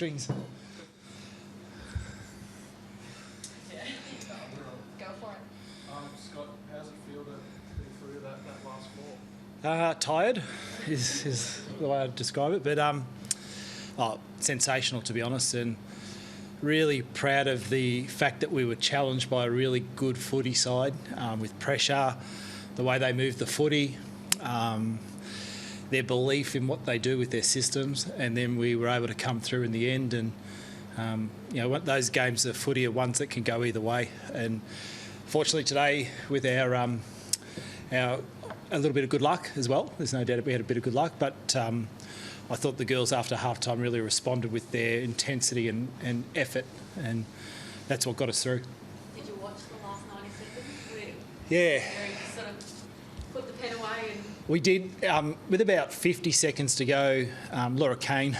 strings. Yeah. Go for it. Scott, how's it feel to be through that last four? Tired is the way I'd describe it, but sensational, to be honest, and really proud of the fact that we were challenged by a really good footy side with pressure, the way they moved the footy, their belief in what they do with their systems, and then we were able to come through in the end. And those games of footy are ones that can go either way. And fortunately today, with our a little bit of good luck as well. There's no doubt that we had a bit of good luck, but I thought the girls after halftime really responded with their intensity and effort, and that's what got us through. Did you watch the last 90 seconds? Yeah. You sort of put the pen away and... We did. With about 50 seconds to go, Laura Kane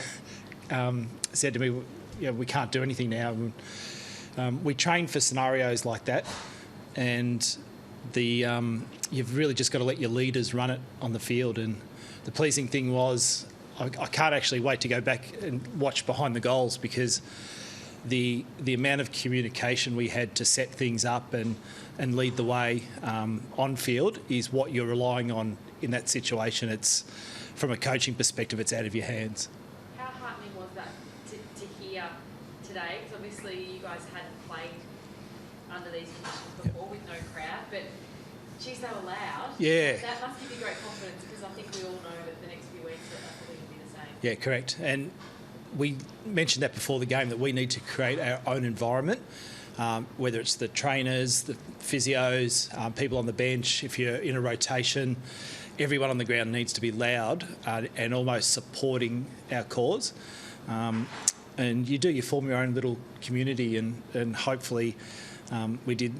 said to me, we can't do anything now. We train for scenarios like that, and you've really just got to let your leaders run it on the field. And the pleasing thing was I can't actually wait to go back and watch behind the goals, because the amount of communication we had to set things up and lead the way on field is what you're relying on in that situation. It's, from a coaching perspective, it's out of your hands. How heartening was that to hear today? Because obviously you guys hadn't played under these conditions before with no crowd, but geez, they were loud. Yeah. That must give you great confidence, because I think we all know that the next few weeks are probably going to be the same. Yeah, correct. And we mentioned that before the game, that we need to create our own environment, whether it's the trainers, the physios, people on the bench. If you're in a rotation, everyone on the ground needs to be loud and almost supporting our cause. And you form your own little community, and hopefully we did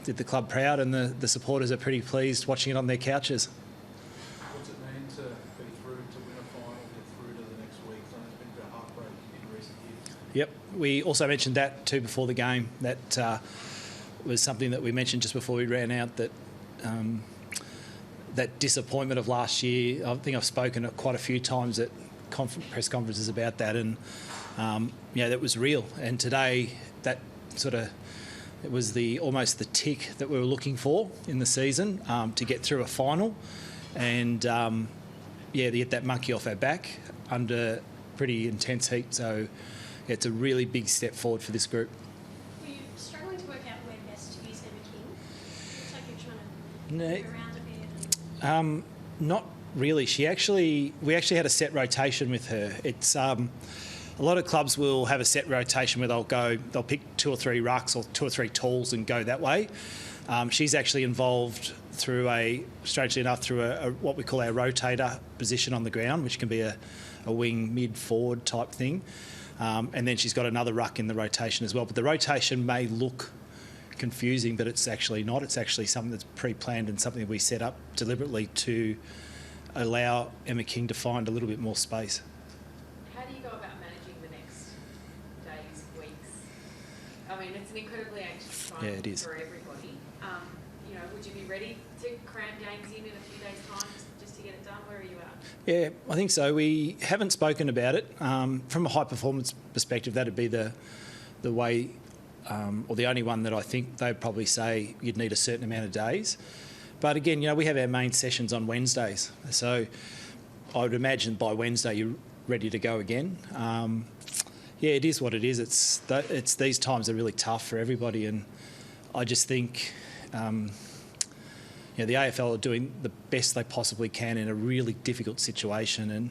the club proud, and the supporters are pretty pleased watching it on their couches. What's it mean to be through, to win a final, get through to the next week? I know it's been a bit heartbreak in recent years. Yep. We also mentioned that too before the game. That was something that we mentioned just before we ran out, that that disappointment of last year. I think I've spoken quite a few times at press conferences about that, and that was real. And today, that it was almost the tick that we were looking for in the season to get through a final, and to get that monkey off our back under pretty intense heat. So it's a really big step forward for this group. Were you struggling to work out where best to use Emma King? Looks like you're trying to move around a bit. Not really. We actually had a set rotation with her. It's a lot of clubs will have a set rotation where they'll pick 2 or 3 rucks or 2 or 3 talls and go that way. She's actually involved strangely enough, through what we call our rotator position on the ground, which can be a wing mid-forward type thing. And then she's got another ruck in the rotation as well. But the rotation may look confusing, but it's actually not. It's actually something that's pre-planned and something we set up deliberately to allow Emma King to find a little bit more space. How do you go about managing the next days, weeks? I mean, it's an incredibly anxious time for everybody. Would you be ready to cram games in a few days' time just to get it done? Where are you at? Yeah, I think so. We haven't spoken about it. From a high performance perspective, that'd be the way, or the only one that I think they'd probably say you'd need a certain amount of days. But again, we have our main sessions on Wednesdays, so I would imagine by Wednesday you're ready to go again. It is what it is. It's these times are really tough for everybody, and I just think the AFL are doing the best they possibly can in a really difficult situation, and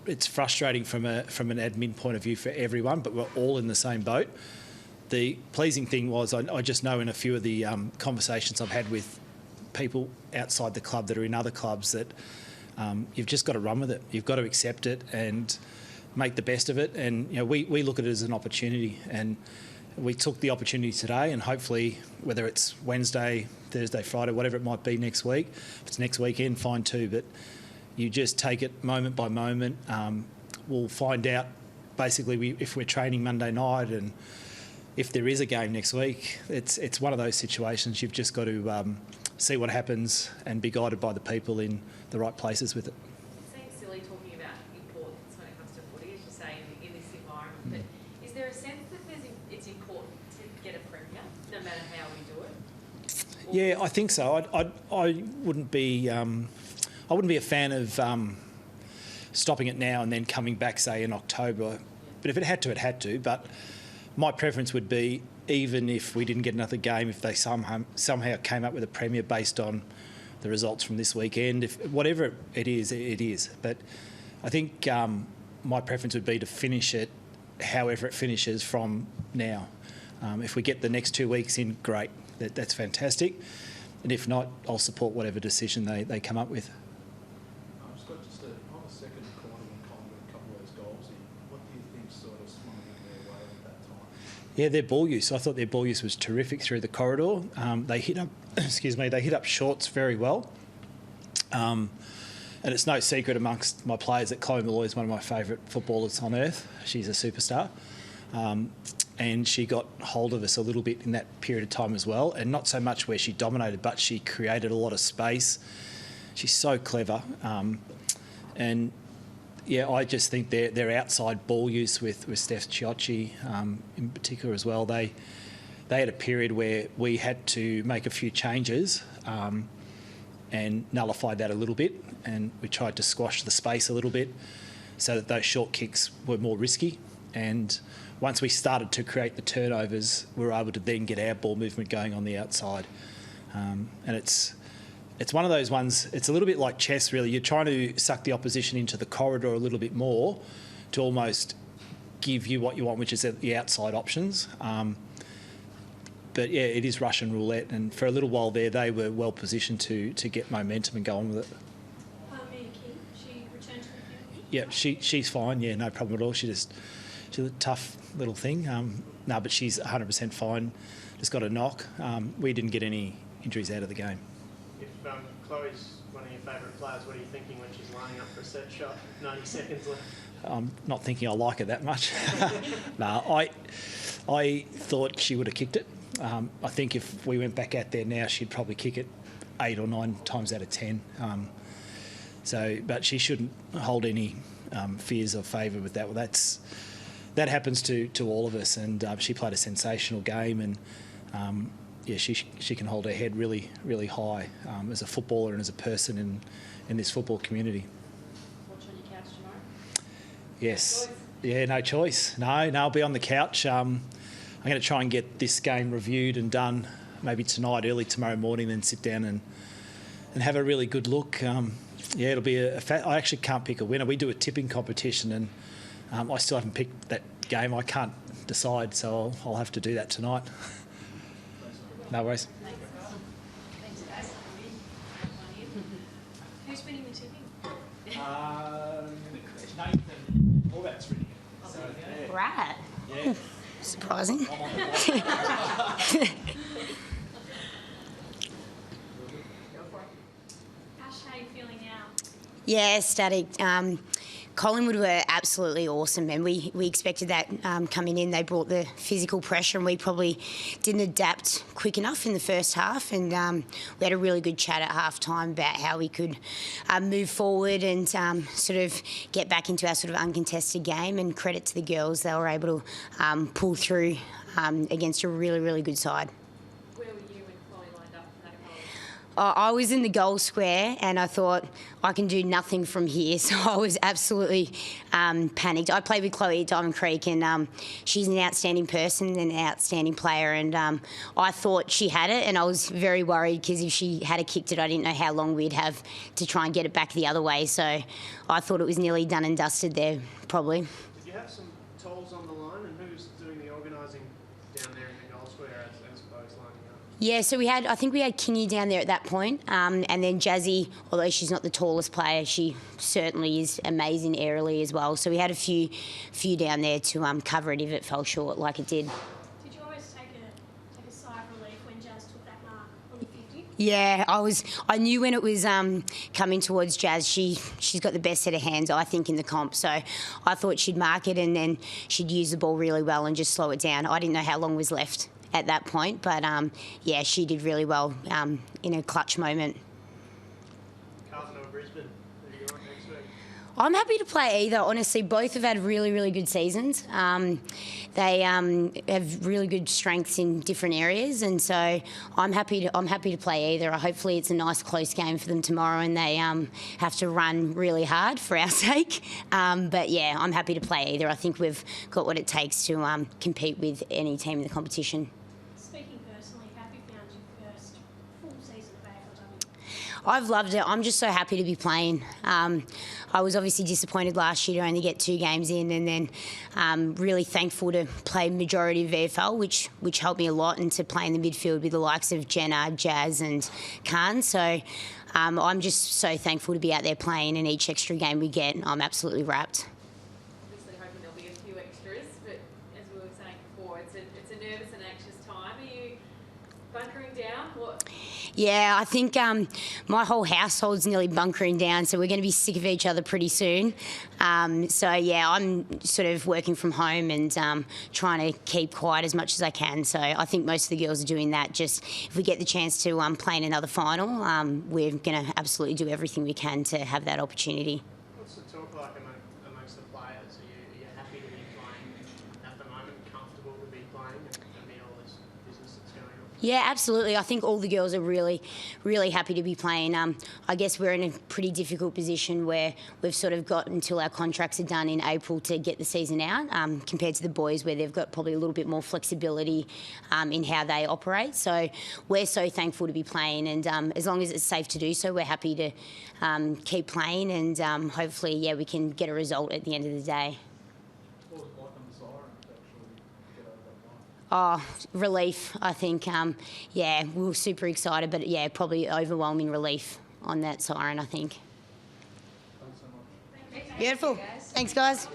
it's frustrating from an admin point of view for everyone, but we're all in the same boat. The pleasing thing was I just know in a few of the conversations I've had with people outside the club that are in other clubs that you've just got to run with it. You've got to accept it and make the best of it. And we look at it as an opportunity, and we took the opportunity today, and hopefully, whether it's Wednesday, Thursday, Friday, whatever it might be next week, if it's next weekend, fine too, but you just take it moment by moment. We'll find out basically if we're training Monday night, and if there is a game next week. It's one of those situations you've just got to see what happens and be guided by the people in the right places with it. It seems silly talking about importance when it comes to footy, as you say, in this environment a sense that it's important to get a premier, no matter how we do it? Yeah, I think so. I wouldn't be a fan of stopping it now and then coming back, say, in October. But if it had to, it had to. But my preference would be, even if we didn't get another game, if they somehow came up with a premier based on the results from this weekend, if whatever it is, it is. But I think my preference would be to finish it however it finishes from now. If we get the next 2 weeks in, great. That's fantastic. And if not, I'll support whatever decision they come up with. Scott, just on the second quarter when Collingwood got a couple of those goals in, what do you think sort of swung in their way at that time? Yeah, their ball use. I thought their ball use was terrific through the corridor. They hit up, they hit up shorts very well. And it's no secret amongst my players that Chloe Malloy is one of my favourite footballers on earth. She's a superstar. And she got hold of us a little bit in that period of time as well. And not so much where she dominated, but she created a lot of space. She's so clever. And yeah, I just think their outside ball use with Steph Chiocci in particular as well. They had a period where we had to make a few changes and nullify that a little bit, and we tried to squash the space a little bit so that those short kicks were more risky. And once we started to create the turnovers, we were able to then get our ball movement going on the outside. And it's one of those ones, it's a little bit like chess, really. You're trying to suck the opposition into the corridor a little bit more to almost give you what you want, which is the outside options. But yeah, it is Russian roulette, and for a little while there, they were well positioned to get momentum and go on with it. Mia King, she returned to the field? Yeah, she's fine. Yeah, no problem at all. She's a tough little thing. No, but she's 100% fine. Just got a knock. We didn't get any injuries out of the game. If Chloe's one of your favourite players, what are you thinking when she's lining up for a set shot, 90 seconds left? I'm not thinking I like her that much. No, I thought she would have kicked it. I think if we went back out there now, she'd probably kick it 8 or 9 times out of 10. But she shouldn't hold any fears of favour with that. Well, that happens to all of us, and she played a sensational game, and yeah, she can hold her head really, really high as a footballer and as a person in this football community. Watch on your couch tomorrow? Yes. Yeah, no choice. No, I'll be on the couch. I'm going to try and get this game reviewed and done maybe tonight, early tomorrow morning, then sit down and have a really good look. Yeah, it'll be I actually can't pick a winner. We do a tipping competition, and I still haven't picked that game. I can't decide, so I'll have to do that tonight. No worries. Thanks, guys. Who's winning the tipping? Nathan Horvath's reading it. So, yeah. Right. Yeah. Surprising. How's Shane feeling now? Yeah, ecstatic. Collingwood were absolutely awesome, and we expected that coming in. They brought the physical pressure, and we probably didn't adapt quick enough in the first half. And we had a really good chat at half time about how we could move forward and sort of get back into our sort of uncontested game. And credit to the girls, they were able to pull through against a really, really good side. Where were you when Chloe lined up for that goal? I was in the goal square, and I thought I can do nothing from here, so I was absolutely panicked. I played with Chloe at Diamond Creek, and she's an outstanding person and an outstanding player, and I thought she had it, and I was very worried because if she had kicked it, I didn't know how long we'd have to try and get it back the other way, so I thought it was nearly done and dusted there, probably. Did you have some tolls on the line, and who's doing the organising down there in the goal square as opposed lining up? Yeah, so I think we had Kingy down there at that point, and then Jazzy, although she's not the tallest player, she certainly is amazing aerially as well. So we had a few down there to cover it if it fell short like it did. Did you always take a sigh of relief when Jazz took that mark on the 50? Yeah, I knew when it was coming towards Jazz, she's got the best set of hands, I think, in the comp. So I thought she'd mark it and then she'd use the ball really well and just slow it down. I didn't know how long was left at that point, but yeah, she did really well in a clutch moment. Carlton or Brisbane? Who do you want next week? I'm happy to play either. Honestly, both have had really, really good seasons. They have really good strengths in different areas, and so I'm happy to play either. Hopefully, it's a nice close game for them tomorrow, and they have to run really hard for our sake. But yeah, I'm happy to play either. I think we've got what it takes to compete with any team in the competition. Speaking personally, how have you found your first full season of AFLW? I've loved it. I'm just so happy to be playing. I was obviously disappointed last year to only get 2 games in, and then really thankful to play majority of VFL, which helped me a lot, and to play in the midfield with the likes of Jenna, Jazz and Khan. So I'm just so thankful to be out there playing, and each extra game we get, I'm absolutely wrapped. Obviously hoping there'll be a few extras, but as we were saying before, it's a nervous and anxious time. Are you bunkering down? What? Yeah, I think my whole household's nearly bunkering down, so we're going to be sick of each other pretty soon. So yeah, I'm sort of working from home and trying to keep quiet as much as I can. So I think most of the girls are doing that. Just if we get the chance to play in another final, we're going to absolutely do everything we can to have that opportunity. What's the talk like amongst the players? Are you happy to be playing at the moment, comfortable to be playing and all this business that's going on? Yeah, absolutely. I think all the girls are really, really happy to be playing. I guess we're in a pretty difficult position where we've sort of got until our contracts are done in April to get the season out, compared to the boys where they've got probably a little bit more flexibility in how they operate. So we're so thankful to be playing, and as long as it's safe to do so, we're happy to keep playing, and hopefully, yeah, we can get a result at the end of the day. What was it like on the siren to actually get over that line? Oh, relief, I think. Yeah, we were super excited, but yeah, probably overwhelming relief on that siren, I think. Thanks so much. Beautiful. Thanks, guys.